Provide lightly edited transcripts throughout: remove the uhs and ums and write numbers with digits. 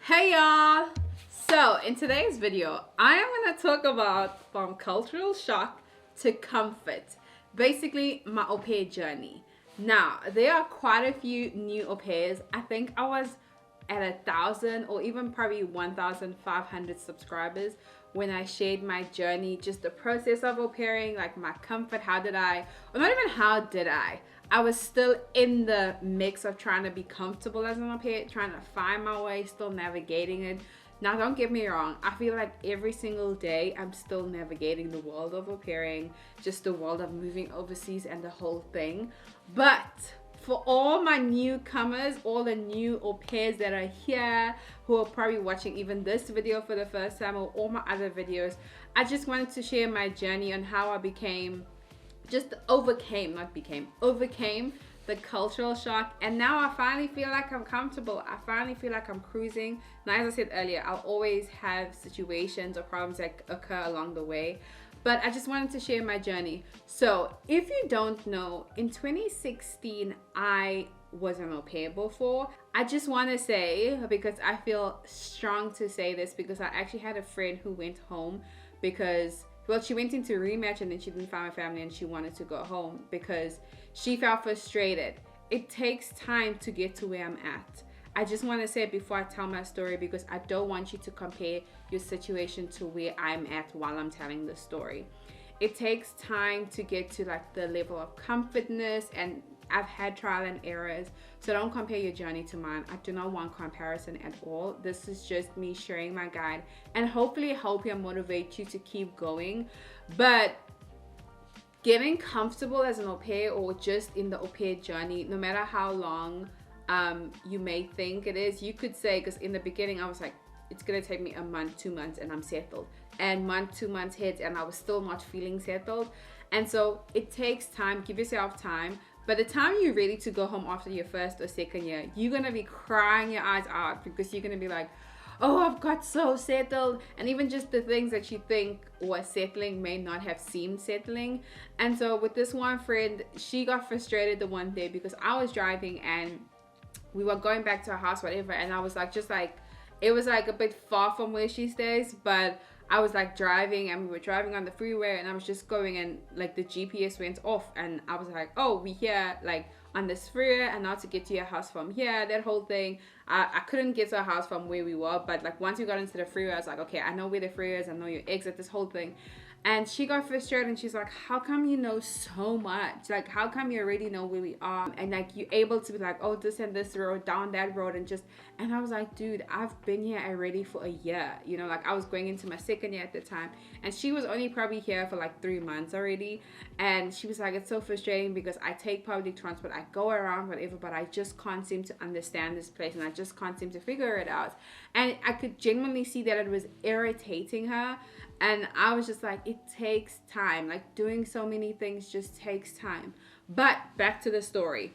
Hey y'all! So in today's video, I am going to talk about from cultural shock to comfort. Basically, my au pair journey. Now, there are quite a few new au pairs. I think I was at 1,000 or even probably 1,500 subscribers when I shared my journey, just the process of au pairing, like my comfort, how did I, or not even how did I was still in the mix of trying to be comfortable as an au pair, trying to find my way, still navigating it. Now, don't get me wrong, I feel like every single day I'm still navigating the world of au pairing, just the world of moving overseas and the whole thing. But for all my newcomers, all the new au pairs that are here, who are probably watching even this video for the first time or all my other videos, I just wanted to share my journey on how I overcame the cultural shock, and now I finally feel like I'm comfortable. I finally feel like I'm cruising. Now, as I said earlier, I'll always have situations or problems that occur along the way, but I just wanted to share my journey. So if you don't know, in 2016 I was an au pair before. I just want to say, because I feel strong to say this, because I actually had a friend who went home because, well, she went into a rematch and then she didn't find her family and she wanted to go home because she felt frustrated. It takes time to get to where I'm at. I just want to say it before I tell my story, because I don't want you to compare your situation to where I'm at while I'm telling the story. It takes time to get to like the level of comfortness, and I've had trial and errors, so don't compare your journey to mine. I do not want comparison at all. This is just me sharing my guide and hopefully help you and motivate you to keep going. But getting comfortable as an au pair, or just in the au pair journey, no matter how long you may think it is, you could say, because in the beginning I was like, it's gonna take me a month, 2 months, and I'm settled. And month, 2 months hit, and I was still not feeling settled. And so it takes time. Give yourself time. By the time you're ready to go home after your first or second year, you're gonna be crying your eyes out, because you're gonna be like, oh, I've got so settled. And even just the things that you think were settling may not have seemed settling. And so with this one friend, she got frustrated the one day because I was driving and we were going back to her house, whatever, and I was like, it was like a bit far from where she stays, but I was like driving, and we were driving on the freeway, and I was just going, and like the GPS went off, and I was like, oh, we here like on this freeway, and now to get to your house from here, that whole thing. I couldn't get to our house from where we were, but like once we got into the freeway, I was like, okay, I know where the freeway is, I know your exit, this whole thing. And she got frustrated and she's like, how come you know so much? Like, how come you already know where we are? And like, you're able to be like, oh, this and this road, down that road, and I was like, dude, I've been here already for a year. You know, like I was going into my second year at the time, and she was only probably here for like 3 months already. And she was like, it's so frustrating because I take public transport, I go around, whatever, but I just can't seem to understand this place, and I just can't seem to figure it out. And I could genuinely see that it was irritating her. And I was just like, it takes time. Like, doing so many things just takes time. But back to the story.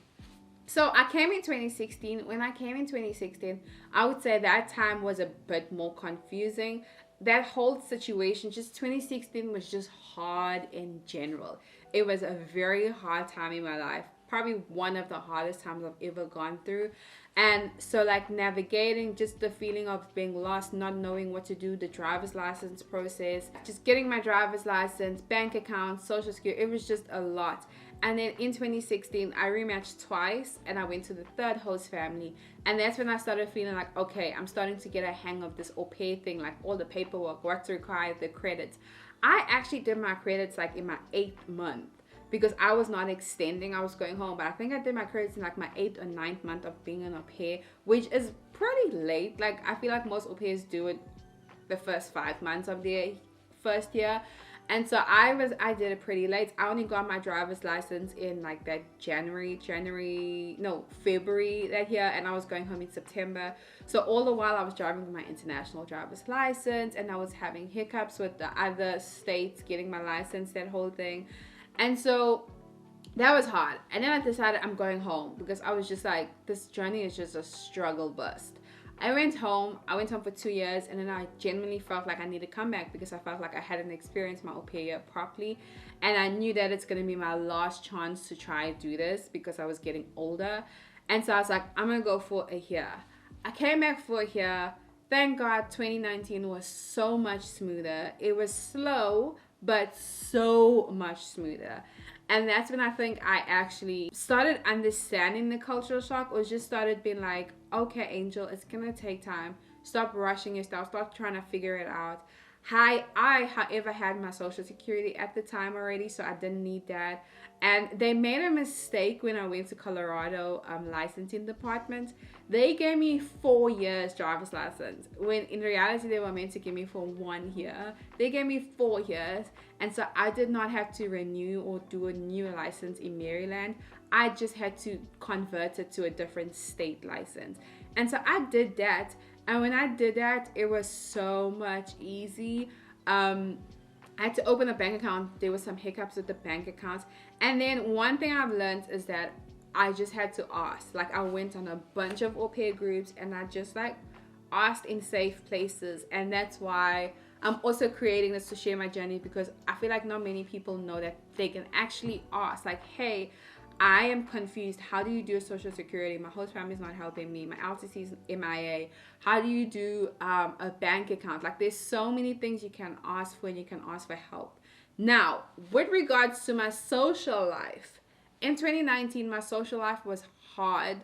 So I came in 2016. When I came in 2016, I would say that time was a bit more confusing. That whole situation, just 2016 was just hard in general. It was a very hard time in my life. Probably one of the hardest times I've ever gone through. And so like navigating just the feeling of being lost, not knowing what to do, the driver's license process, just getting my driver's license, bank account, social security, it was just a lot. And then in 2016, I rematched twice, and I went to the third host family. And that's when I started feeling like, okay, I'm starting to get a hang of this au pair thing, like all the paperwork, what's required, the credits. I actually did my credits like in my 8th month, because I was not extending, I was going home. But I think I did my credits in like my 8th or 9th month of being an au pair, which is pretty late. Like, I feel like most au pairs do it the first 5 months of their first year. And so I did it pretty late. I only got my driver's license in like that February that year, and I was going home in September. So all the while I was driving with my international driver's license, and I was having hiccups with the other states getting my license, that whole thing. And so that was hard. And then I decided I'm going home, because I was just like, this journey is just a struggle bust. I went home for 2 years, and then I genuinely felt like I need to come back, because I felt like I hadn't experienced my au pair year properly. And I knew that it's going to be my last chance to try to do this, because I was getting older. And so I was like, I'm going to go for a year. I came back for a year. thank God 2019 was so much smoother. It was slow, but so much smoother. And that's when I think I actually started understanding the cultural shock, or just started being like, okay, Angel, it's gonna take time. Stop rushing yourself. Stop trying to figure it out. However, had my social security at the time already, so I didn't need that. And they made a mistake when I went to Colorado licensing department. They gave me 4 years driver's license, when in reality they were meant to give me for 1 year. They gave me 4 years, and so I did not have to renew or do a new license in Maryland. I just had to convert it to a different state license. And so I did that. And when I did that, it was so much easy. I had to open a bank account. There were some hiccups with the bank accounts. And then one thing I've learned is that I just had to ask. Like, I went on a bunch of au pair groups, and I just like asked in safe places. And that's why I'm also creating this to share my journey, because I feel like not many people know that they can actually ask, like, hey, I am confused. How do you do a social security? My host family is not helping me. My LTC is MIA. How do you do a bank account? Like, there's so many things you can ask for, and you can ask for help. Now, with regards to my social life, in 2019, my social life was hard,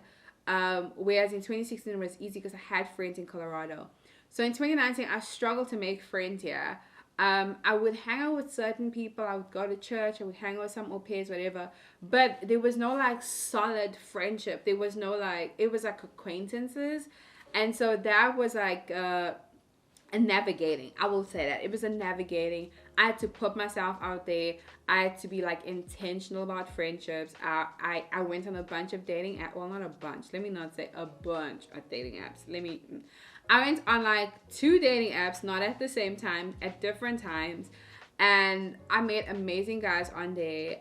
whereas in 2016 it was easy because I had friends in Colorado. So in 2019, I struggled to make friends here. I would hang out with certain people. I would go to church. I would hang out with some au pairs, whatever. But there was no like solid friendship. There was no like, it was like acquaintances. And so that was like a navigating. I will say that. It was a navigating. I had to put myself out there. I had to be like intentional about friendships. I went on a bunch of dating apps. Well, not a bunch. Let me not say a bunch of dating apps. I went on like 2 dating apps, not at the same time, at different times. And I met amazing guys on there.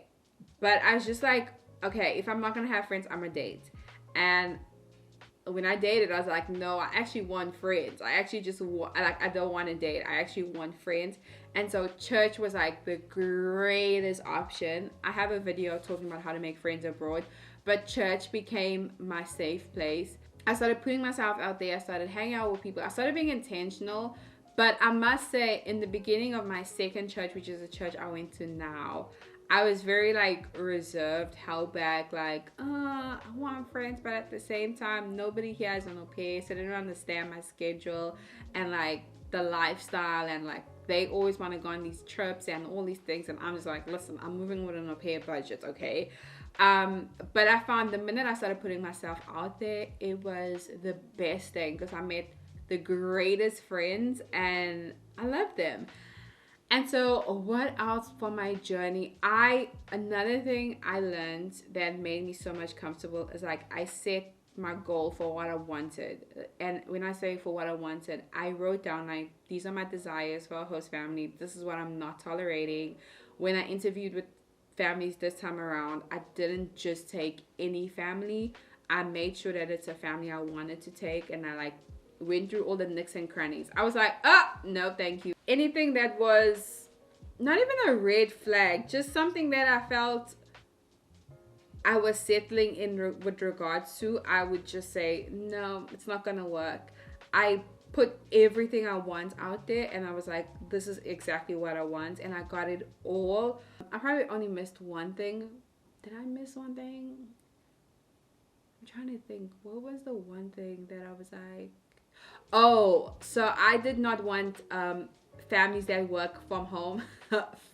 But I was just like, okay, if I'm not going to have friends, I'm going to date. And when I dated, I was like, no, I actually want friends. I actually just want, like, I don't want to date. I actually want friends. And so church was like the greatest option. I have a video talking about how to make friends abroad, but church became my safe place. I started putting myself out there. I started hanging out with people. I started being intentional. But I must say, in the beginning of my second church, which is the church I went to now, I was very like reserved, held back, like, I want friends, but at the same time, nobody here has an au pair, so they don't understand my schedule and like the lifestyle, and like they always want to go on these trips and all these things, and I'm just like, listen, I'm moving with an au pair budget, okay? But I found the minute I started putting myself out there, it was the best thing, because I met the greatest friends and I love them. And so what else for my journey? Another thing I learned that made me so much comfortable is like I set my goal for what I wanted. And when I say for what I wanted, I wrote down like, these are my desires for a host family. This is what I'm not tolerating. When I interviewed with families this time around, I didn't just take any family. I made sure that it's a family I wanted to take, and I like went through all the nooks and crannies. I was like, no, thank you. Anything that was not even a red flag, just something that I felt I was settling in with regards to, I would just say, no, it's not gonna work. I put everything I want out there, and I was like, this is exactly what I want, and I got it all. I probably only missed one thing. Did I miss one thing? I'm trying to think. What was the one thing that I was like, oh, so I did not want families that work from home,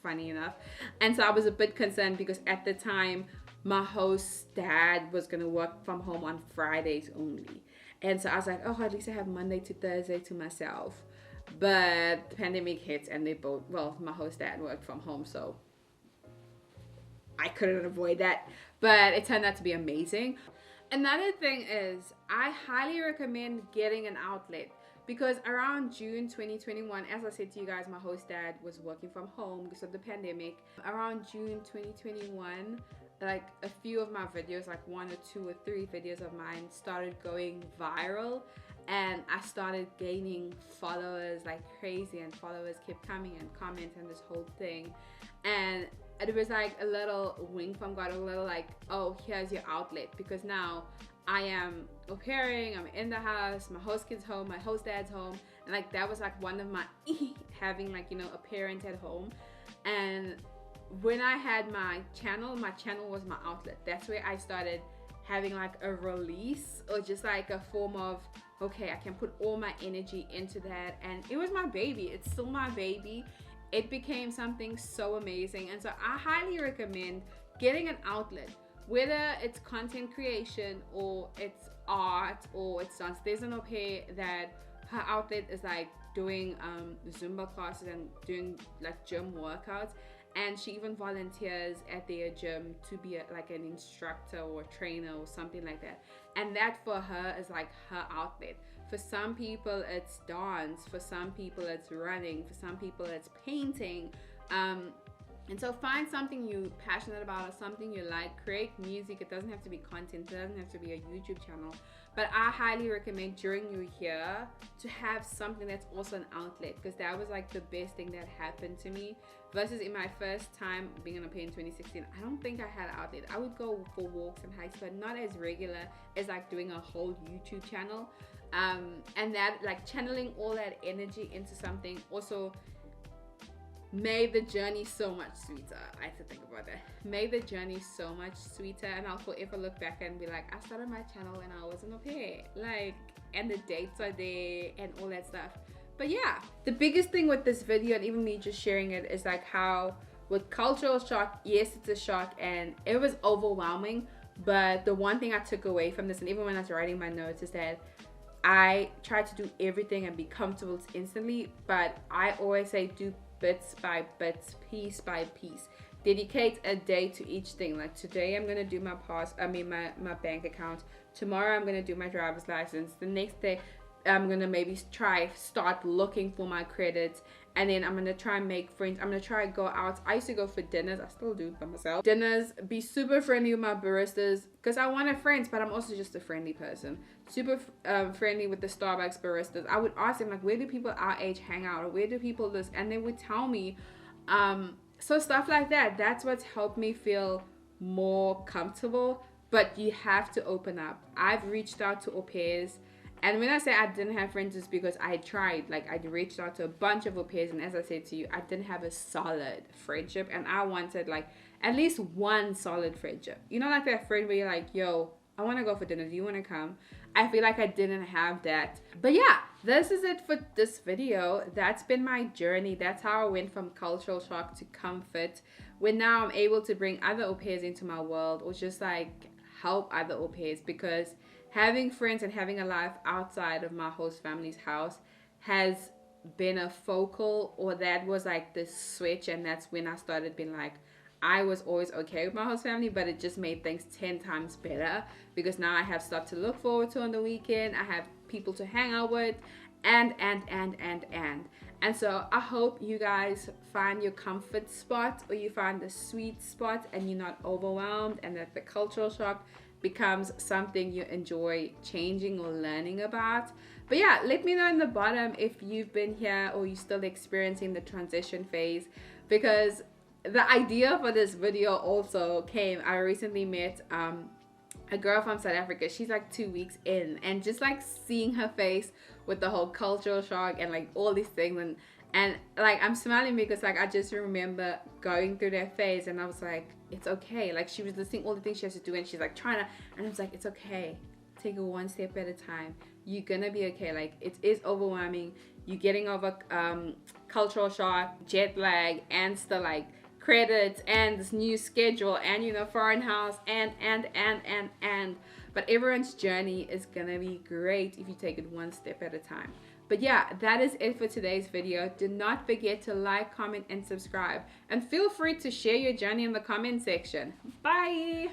funny enough. And so I was a bit concerned because at the time, my host's dad was going to work from home on Fridays only. And so I was like, oh, at least I have Monday to Thursday to myself. But the pandemic hits, and they both, well, my host's dad worked from home, so I couldn't avoid that. But it turned out to be amazing. Another thing is, I highly recommend getting an outlet, because around June 2021, as I said to you guys, my host dad was working from home because of the pandemic. Around June 2021, like a few of my videos, like 1 or 2 or 3 videos of mine started going viral, and I started gaining followers like crazy, and followers kept coming and comments and this whole thing. And it was like a little wink from God, a little like, oh, here's your outlet, because now I am au pairing, I'm in the house, my host kid's home, my host dad's home, and like that was like one of my having like, you know, a parent at home. And when I had my channel was my outlet. That's where I started having like a release, or just like a form of, okay, I can put all my energy into that. And it was my baby, it's still my baby. It became something so amazing. And so I highly recommend getting an outlet, whether it's content creation or it's art or it's dance. There's an au pair that her outlet is like doing Zumba classes and doing like gym workouts, and she even volunteers at their gym to be like an instructor or a trainer or something like that. And that for her is like her outlet. For some people it's dance, for some people it's running, for some people it's painting. And so find something you're passionate about or something you like. Create music. It doesn't have to be content. It doesn't have to be a YouTube channel. But I highly recommend during your year to have something that's also an outlet, because that was like the best thing that happened to me. Versus in my first time being an au pair in 2016, I don't think I had an outlet. I would go for walks and hikes, but not as regular as like doing a whole YouTube channel. And that like channeling all that energy into something also made the journey so much sweeter. I had to think about that. Made the journey so much sweeter, and I'll forever look back and be like, I started my channel when I was an au pair, like, and the dates are there and all that stuff. But yeah, the biggest thing with this video, and even me just sharing it, is like how with cultural shock, yes, it's a shock and it was overwhelming, but the one thing I took away from this, and even when I was writing my notes, is that I tried to do everything and be comfortable instantly, but I always say do bits by bits, piece by piece. Dedicate a day to each thing. Like today I'm gonna do my my bank account. Tomorrow I'm gonna do my driver's license. The next day I'm gonna maybe start looking for my credits, and then I'm gonna try and make friends. I'm gonna try and go out. I used to go for dinners. I still do by myself. Dinners, be super friendly with my baristas, because I want friends, but I'm also just a friendly person. Super friendly with the Starbucks baristas. I would ask them like, where do people our age hang out, or where do people this, and they would tell me. So stuff like that. That's what's helped me feel more comfortable. But you have to open up. I've reached out to au pairs. And when I say I didn't have friends, it's because I tried. Like, I reached out to a bunch of au pairs, and as I said to you, I didn't have a solid friendship, and I wanted like at least one solid friendship. You know, like that friend where you're like, yo, I want to go for dinner. Do you want to come? I feel like I didn't have that. But yeah, this is it for this video. That's been my journey. That's how I went from cultural shock to comfort, when now I'm able to bring other au pairs into my world, or just like help other au pairs, because having friends and having a life outside of my host family's house has been a focal, or that was like the switch. And that's when I started being like, I was always okay with my host family, but it just made things 10 times better, because now I have stuff to look forward to on the weekend. I have people to hang out with, and so I hope you guys find your comfort spot, or you find the sweet spot, and you're not overwhelmed, and that the cultural shock becomes something you enjoy changing or learning about. But yeah, let me know in the bottom if you've been here or you're still experiencing the transition phase, because the idea for this video also came, I recently met a girl from South Africa. She's like 2 weeks in, and just like seeing her face with the whole cultural shock and like all these things, and like I'm smiling because like I just remember going through that phase, and I was like, it's okay. Like she was listing all the things she has to do, and she's like trying to, and I was like, it's okay. Take it one step at a time. You're gonna be okay. Like it is overwhelming. You're getting over cultural shock, jet lag, and still like credits and this new schedule, and you know, foreign house, and but everyone's journey is gonna be great if you take it one step at a time. But yeah, that is it for today's video. Do not forget to like, comment, and subscribe, and feel free to share your journey in the comment section. Bye.